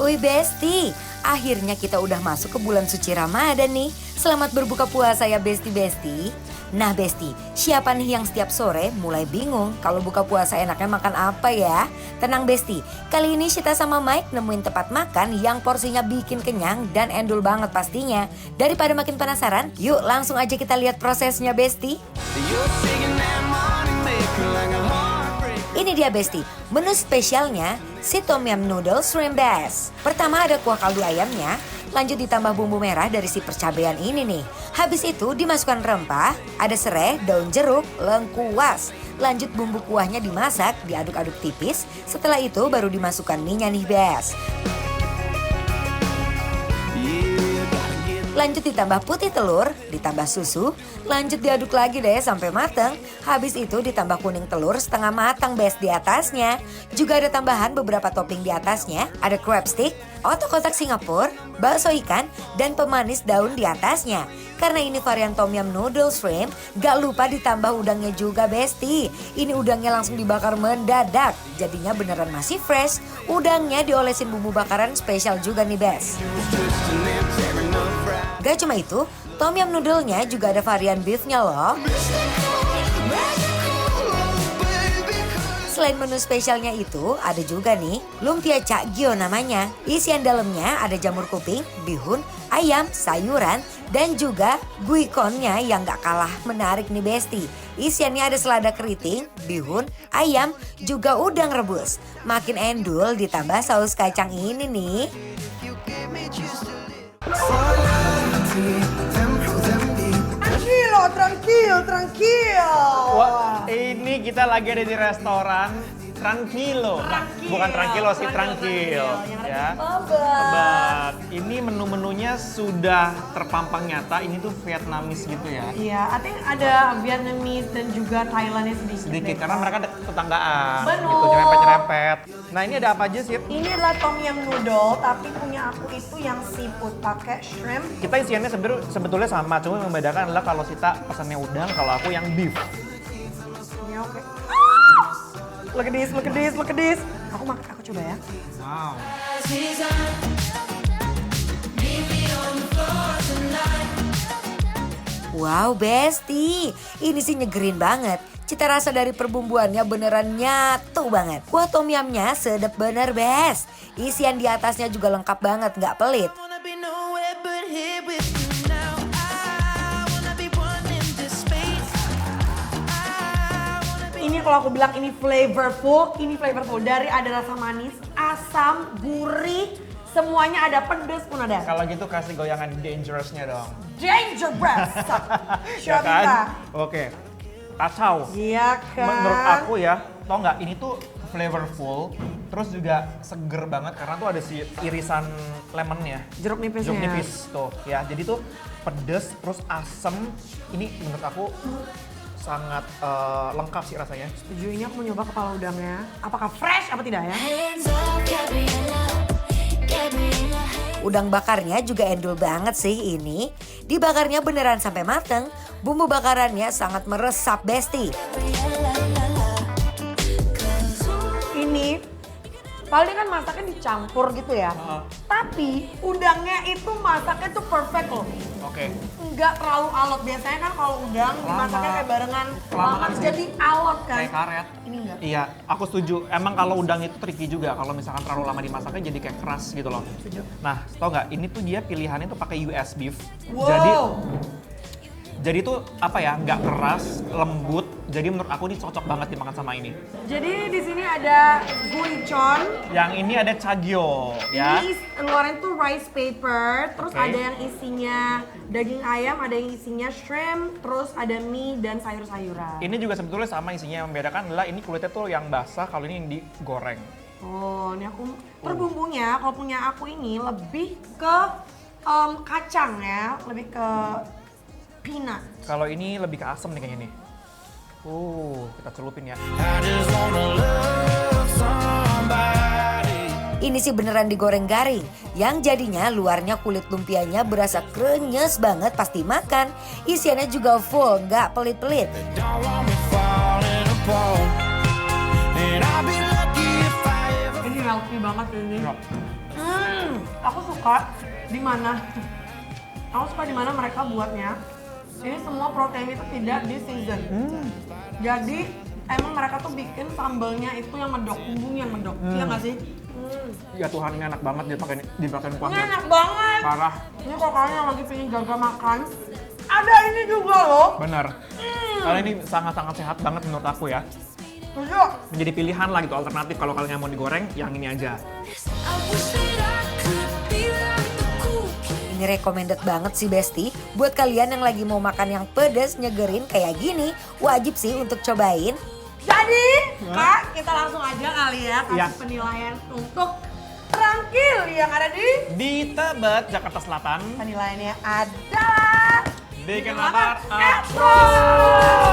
Wih Besti, akhirnya kita udah masuk ke bulan suci Ramadan nih. Selamat berbuka puasa ya Besti-Besti. Nah Besti, siapa nih yang setiap sore mulai bingung kalau buka puasa enaknya makan apa ya? Tenang Besti, kali ini Syita sama Mike nemuin tempat makan yang porsinya bikin kenyang dan endul banget pastinya. Daripada makin penasaran, yuk langsung aja kita lihat prosesnya Besti. Ini dia Besti, menu spesialnya si Tom Yum Noodle Shrimp Bass. Pertama ada kuah kaldu ayamnya, lanjut ditambah bumbu merah dari si percabean ini nih. Habis itu dimasukkan rempah, ada serai, daun jeruk, lengkuas. Lanjut bumbu kuahnya dimasak, diaduk-aduk tipis. Setelah itu baru dimasukkan mie-nya nih Bes. Lanjut ditambah putih telur, ditambah susu, lanjut diaduk lagi deh sampai matang. Habis itu ditambah kuning telur setengah matang Bes di atasnya. Juga ada tambahan beberapa topping di atasnya, ada crab stick, otak kotak Singapura, bakso ikan, dan pemanis daun di atasnya. Karena ini varian Tom Yum Noodle Shrimp, gak lupa ditambah udangnya juga Besti. Ini udangnya langsung dibakar mendadak, jadinya beneran masih fresh. Udangnya diolesin bumbu bakaran spesial juga nih Bes. Gak cuma itu, Tom Yum noodle-nya juga ada varian beefnya loh. Selain menu spesialnya itu, ada juga nih lumpia cakgyo namanya. Isian dalamnya ada jamur kuping, bihun, ayam, sayuran, dan juga guikonnya yang gak kalah menarik nih Besti. Isiannya ada selada keriting, bihun, ayam, juga udang rebus. Makin endul ditambah saus kacang ini nih. Tranquilo. Wah, ini kita lagi ada di restoran Tranquilo. Nah, bukan Tranquilo sih, Tranquil. Ya. Tebak. Ini menu-menunya sudah terpampang nyata. Ini tuh Vietnamese gitu ya. Iya, I think ada Vietnamese dan juga Thailandnya sedikit. Karena mereka tetanggaan. Betul. Gitu, nyerempet-nyerempet. Nah, ini ada apa aja sih? Ini adalah Tom Yum Noodle, tapi punya aku itu yang seafood pakai shrimp. Kita isiannya sebetulnya sama, cuma yang membedakan adalah kalau Sita pesannya udang, kalau aku yang beef. Ya oke. Look at this. Aku coba ya. Wow. Wow Besti, ini sih nyegerin banget. Cita rasa dari perbumbuannya beneran nyatu banget. Kuah tom yumnya sedep bener Bes. Isian di atasnya juga lengkap banget, nggak pelit. Ini kalau aku bilang ini flavorful. Dari ada rasa manis, asam, gurih, semuanya ada, pedes pun ada. Kalau gitu kasih goyangan dangerous-nya dong. Dangerous. Ya kan? Oke. Kacau. Iya kan? Menurut aku ya, tau nggak, ini tuh flavorful, terus juga seger banget karena tuh ada si irisan lemonnya. Jeruk nipisnya. Jeruk nipis tuh ya, jadi tuh pedes, terus asem. Ini menurut aku sangat lengkap sih rasanya. Setuju, ini aku mau nyoba kepala udangnya. Apakah fresh apa tidak ya? Udang bakarnya juga endul banget sih ini. Dibakarnya beneran sampai mateng. Bumbu bakarannya sangat meresap Besti. Ini paling kan masaknya dicampur gitu ya. Tapi udangnya itu masaknya tuh perfect loh. Oke. Nggak terlalu alot. Biasanya kan kalau udang dimasaknya kayak barengan. Kelamaan sih. Jadi alot kan. Kayak karet. Ini enggak. Iya, aku setuju. Emang kalau udang itu tricky juga. Kalau misalkan terlalu lama dimasaknya jadi kayak keras gitu loh. Setuju. Nah, tau nggak? Ini tuh dia pilihannya tuh pakai US beef. Wow. Jadi tuh apa ya? Nggak keras, lembut. Jadi menurut aku ini cocok banget dimakan sama ini. Jadi di sini ada guichon. Yang ini ada cagyo, ya. Ini luarnya tuh rice paper, terus Oke. ada yang isinya daging ayam, ada yang isinya shrimp, terus ada mie dan sayur-sayuran. Ini juga sebetulnya sama isinya, yang membedakan adalah ini kulitnya tuh yang basah, kalau ini yang digoreng. Oh, ini aku terbumbunya kalau punya aku ini lebih ke kacang ya, lebih ke peanut. Kalau ini lebih ke asam nih kayaknya nih. Kita celupin ya. Ini sih beneran digoreng garing. Yang jadinya luarnya kulit lumpianya berasa krenyes banget pas dimakan. Isiannya juga full, nggak pelit-pelit. Ini healthy banget ini. Aku suka di mana. Aku suka di mana mereka buatnya. Ini semua protein itu tidak di season. Jadi emang mereka tuh bikin sambelnya itu yang medok, bumbunya yang medok. Iya nggak sih? Ya Tuhan, ini enak banget dipakai Ini kuahnya. enak banget. Parah. Ini kalau kalian yang lagi pengen jaga makan, ada ini juga loh. Bener. Karena ini sangat-sangat sehat banget menurut aku ya. Setuju? Menjadi pilihan lah gitu, alternatif kalau kalian mau digoreng, yang ini aja. Ini recommended banget sih Besti. Buat kalian yang lagi mau makan yang pedas, nyegerin kayak gini, wajib sih untuk cobain. Jadi, Kak, kita langsung aja kali ya kasih Iya. penilaian untuk Tranquil yang ada Di Tebet, Jakarta Selatan. penilaiannya adalah Bikin lapar, approve.